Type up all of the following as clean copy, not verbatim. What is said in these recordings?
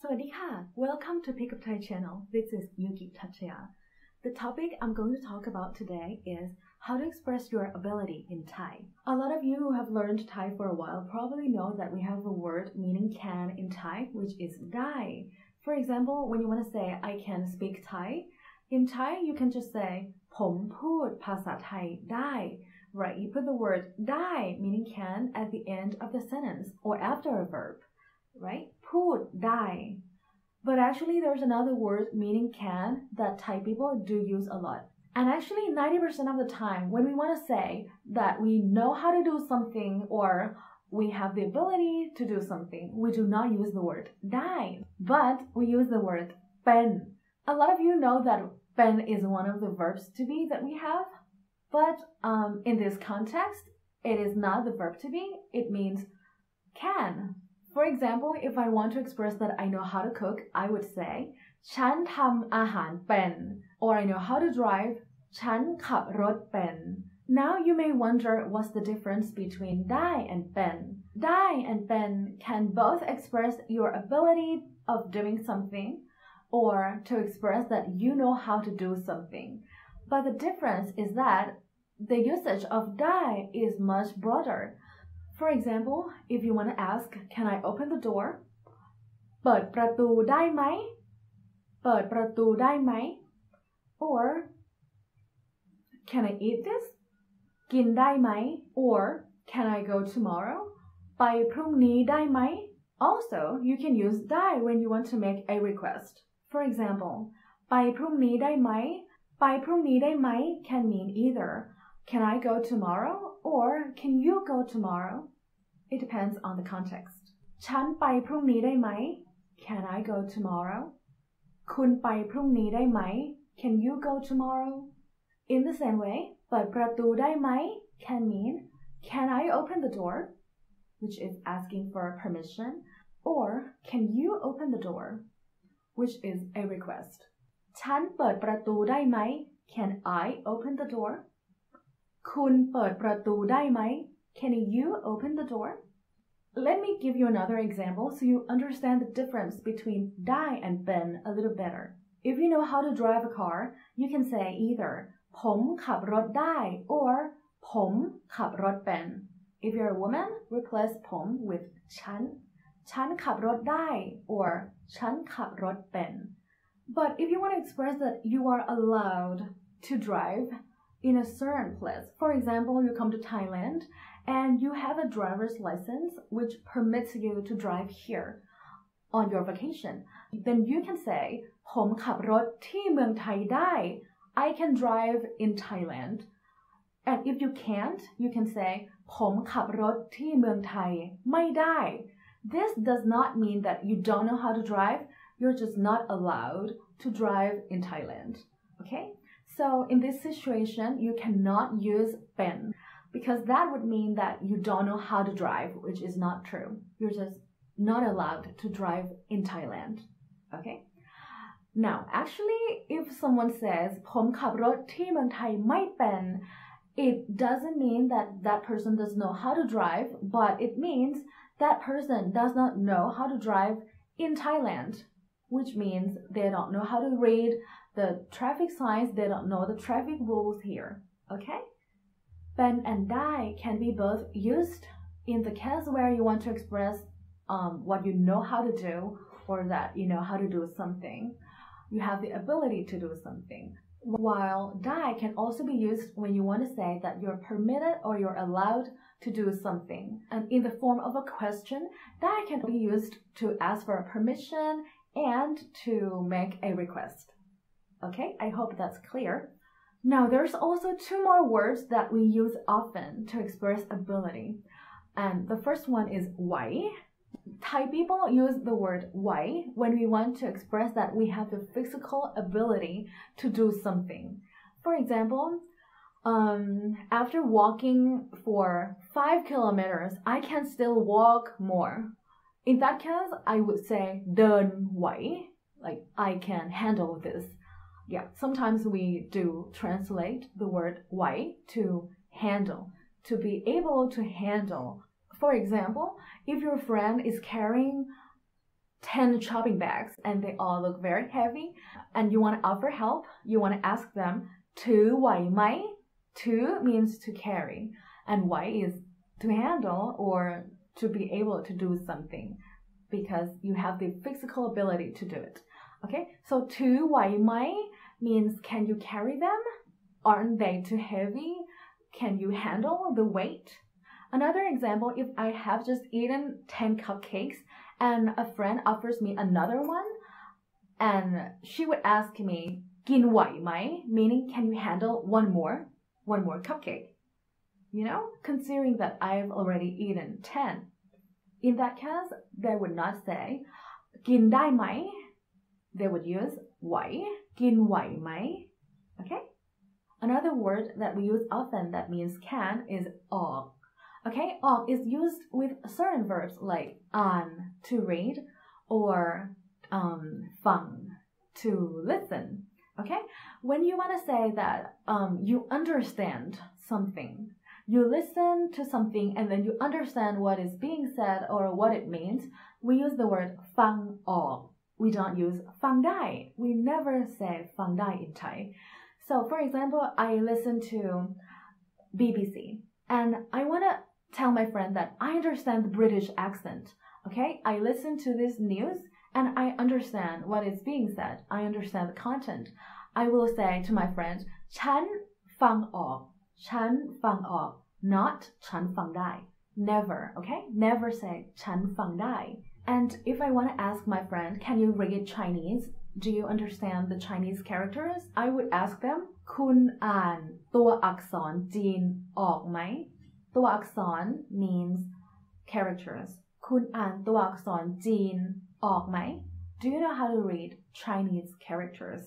สวัสดีค่ะ Welcome to PickupThai channel. This is Yuki Tachaya. The topic I'm going to talk about today is how to express your ability in Thai. A lot of you who have learned Thai for a while probably know that we have a word meaning can in Thai, which is dâai. For example, when you want to say I can speak Thai, in Thai you can just say ผมพูดภาษาไทยได้ Right, you put the word dâai meaning can at the end of the sentence or after a verb. Right? พูดได้ But actually there's another word meaning can that Thai people do use a lot. And actually 90% of the time when we want to say that we know how to do something or we have the ability to do something, we do not use the word ได้ but we use the word เป็น A lot of you know that เป็น is one of the verbs to be that we have, but in this context it is not the verb to be, it means can.For example, if I want to express that I know how to cook, I would say ฉันทำอาหารเป็น or I know how to drive ฉันขับรถเป็น Now you may wonder what's the difference between ได้ and เป็น ได้ and เป็น can both express your ability of doing something or to express that you know how to do something. But the difference is that the usage of ได้ is much broader.For example, if you want to ask, can I open the door? เปิดประตูได้ไหม เปิดประตูได้ไหม Or can I eat this? กินได้ไหม Or can I go tomorrow? ไปพรุ่งนี้ได้ไหม Also, you can use ได้ when you want to make a request. For example, ไปพรุ่งนี้ได้ไหม ไปพรุ่งนี้ได้ไหม can mean either Can I go tomorrow? Or can you go tomorrow? It depends on the context. ฉันไปพรุ่งนี้ได้ไหม Can I go tomorrow? คุณไปพรุ่งนี้ได้ไหม Can you go tomorrow? In the same way, เปิดประตูได้ไหม can mean Can I open the door? Which is asking for permission. Or Can you open the door? Which is a request. ฉันเปิดประตูได้ไหม Can I open the door?คุณเปิดประตูได้ไหม Can you open the door? Let me give you another example so you understand the difference between ได้ and เป็น a little better. If you know how to drive a car, you can say either ผมขับรถได้ or ผมขับรถเป็น If you're a woman, replace ผม with ฉัน ฉันขับรถได้ or ฉันขับรถเป็น But if you want to express that you are allowed to drive in a certain place. For example, you come to Thailand and you have a driver's license which permits you to drive here on your vacation. Then you can say ผมขับรถที่เมืองไทยได้ I can drive in Thailand. And if you can't, you can say ผมขับรถที่เมืองไทยไม่ได้ This does not mean that you don't know how to drive. You're just not allowed to drive in Thailand. Okay?So in this situation, you cannot use เป็น because that would mean that you don't know how to drive, which is not true. You're just not allowed to drive in Thailand. Okay? Now, actually, if someone says ผมขับรถที่เมืองไทยไม่เป็น it doesn't mean that that person doesn't know how to drive, but it means that person does not know how to drive in Thailand, which means they don't know how to read the traffic signs, they don't know the traffic rules here, okay? เป็น and ได้ can be both used in the case where you want to express what you know how to do or that you know how to do something. You have the ability to do something. While ได้ can also be used when you want to say that you're permitted or you're allowed to do something. And in the form of a question, ได้ can be used to ask for permission and to make a request.Okay, I hope that's clear. Now, there's also two more words that we use often to express ability. And the first one is ไหว Thai people use the word ไหว when we want to express that we have the physical ability to do something. For example, after walking for 5 kilometers, I can still walk more. In that case, I would say เดินไหว like I can handle this.Yeah, sometimes we do translate the word ไหว to handle, to be able to handle. For example, if your friend is carrying 10 shopping bags and they all look very heavy and you want to offer help, you want to ask them ถือไหวไหม ถือ means to carry and ไหว is to handle or to be able to do something because you have the physical ability to do it. Okay, so ถือไหวไหม means can you carry them? Aren't they too heavy? Can you handle the weight? Another example, if I have just eaten 10 cupcakes and a friend offers me another one and she would ask me กินไหวไหม meaning can you handle one more cupcake? You know, considering that I've already eaten 10. In that case, they would not say กินได้ไหม They would use ไหว กินไหวไหม Okay? Another word that we use often that means can is ออก Okay, ออก is used with certain verbs like อ่าน to read or ฟัง to listen. Okay, when you want to say that you understand something, you listen to something and then you understand what is being said or what it means, we use the word ฟังออก We don't use ฟังได้ We never say ฟังได้ in Thai. So for example, I listen to BBC and I want to tell my friend that I understand the British accent. Okay, I listen to this news and I understand what is being said. I understand the content. I will say to my friend, ฉันฟังออก ฉันฟังออก not ฉันฟังได้ Never, okay? Never say ฉันฟังได้ And if I want to ask my friend, can you read Chinese? Do you understand the Chinese characters? I would ask them, คุณอ่านตัวอักษรจีนออกไหม ตัวอักษร means characters. คุณอ่านตัวอักษรจีนออกไหม Do you know how to read Chinese characters?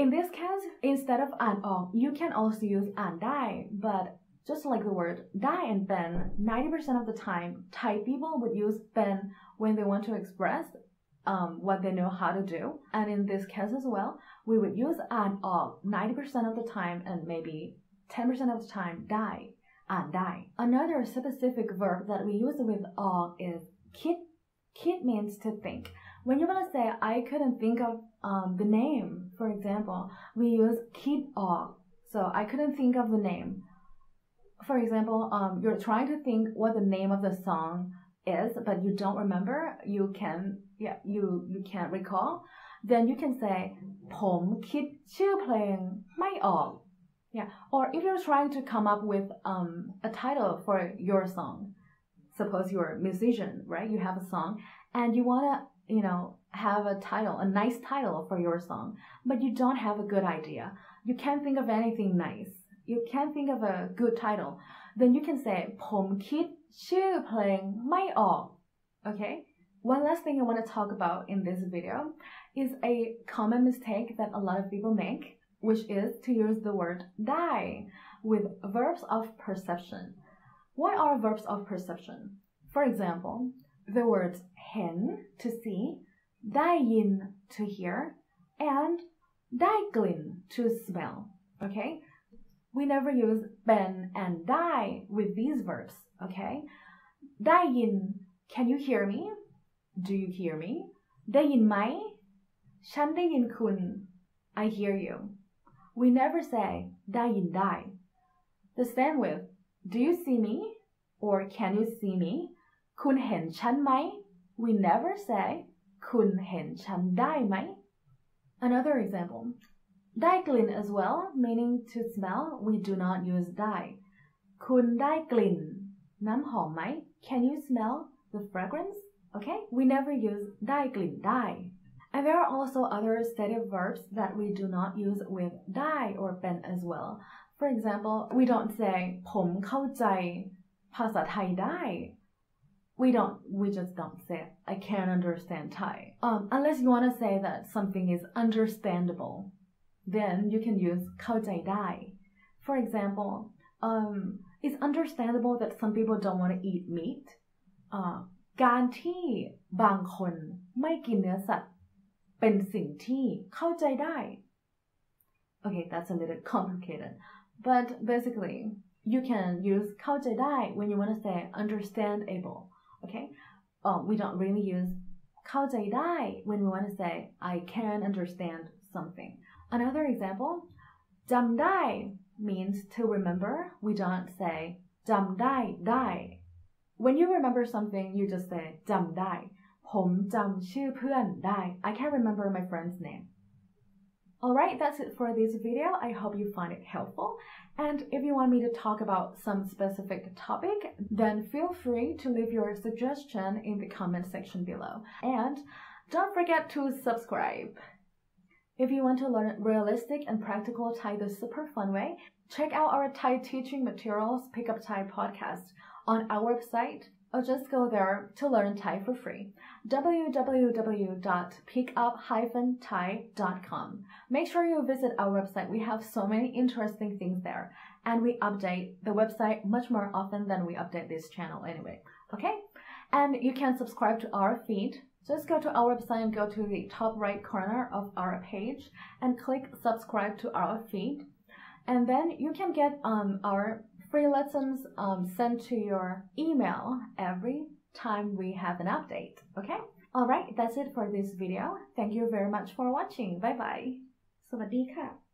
In this case, instead of อ่านออก you can also use อ่านได้ but just like the word ได้ and pen, 90% of the time, Thai people would use pen when they want to express what they know how to do. And in this case as well, we would use อ่านออก 90% of the time and maybe 10% of the time ได้ อ่านได้ Another specific verb that we use with ออก is คิด คิด means to think. When you want to say, I couldn't think of the name, for example, we use คิดออก So I couldn't think of the name. For example, you're trying to think what the name of the song is, but you don't remember, you can't recall, then you can say ผมคิดชื่อเพลงไม่ออก Yeah, or if you're trying to come up with a title for your song, suppose you're a musician, right? You have a song and you want to, have a title, a nice title for your song, but you don't have a good idea. You can't think of anything nice. You can't think of a good title. Then you can say ผมคิดชื่อเพลงไม่ออก Okay? One last thing I want to talk about in this video is a common mistake that a lot of people make, which is to use the word ได้ with verbs of perception. What are verbs of perception? For example, the words เห็น to see, ได้ยิน to hear, and ได้กลิ่น to smell. Okay? We never use เป็น and ได้ with these verbs. Okay? ได้ยิน Can you hear me? Do you hear me? ได้ยินไหม ฉันได้ยินคุณ I hear you. We never say ได้ยินได้ The same with Do you see me? Or can you see me? คุณเห็นฉันไหม We never say คุณเห็นฉันได้ไหม Another example. ได้กลิ่น as well, meaning to smell. We do not use ได้ คุณได้กลิ่น น้ำหอมไหม Can you smell the fragrance? Okay? We never use ได้กลิ่นได้ And there are also other stative verbs that we do not use with ได้ or เป็น as well. For example, we don't say ผมเข้าใจภาษาไทยได้ We just don't say it. I can't understand Thai. Unless you want to say that something is understandable, then you can use เข้าใจได้ For example, it's understandable that some people don't want to eat meat. การที่บางคนไม่กินเนื้อสัตว์เป็นสิ่งที่เข้าใจได้ Okay, that's a little complicated. But basically, you can use เข้าใจได้ when you want to say understandable. Okay? We don't really use เข้าใจได้ when we want to say I can understand something. Another example, จำได้ means to remember. We don't say จำได้ When you remember something, you just say จำได้ ผมจำชื่อเพื่อนได้ I can't remember my friend's name. Alright, that's it for this video. I hope you find it helpful. And if you want me to talk about some specific topic, then feel free to leave your suggestion in the comment section below. And don't forget to subscribe. If you want to learn realistic and practical Thai the super fun way, check out our Thai teaching materials, PickupThai Podcasts, on our website, or just go there to learn Thai for free. www.pickup-thai.com. Make sure you visit our website. We have so many interesting things there, and we update the website much more often than we update this channel anyway. Okay? And you can subscribe to our feed. Just go to our website and go to the top right corner of our page and click subscribe to our feed. And then you can get our free lessons sent to your email every time we have an update. Okay? Alright, that's it for this video. Thank you very much for watching. Bye bye. สวัสดีค่ะ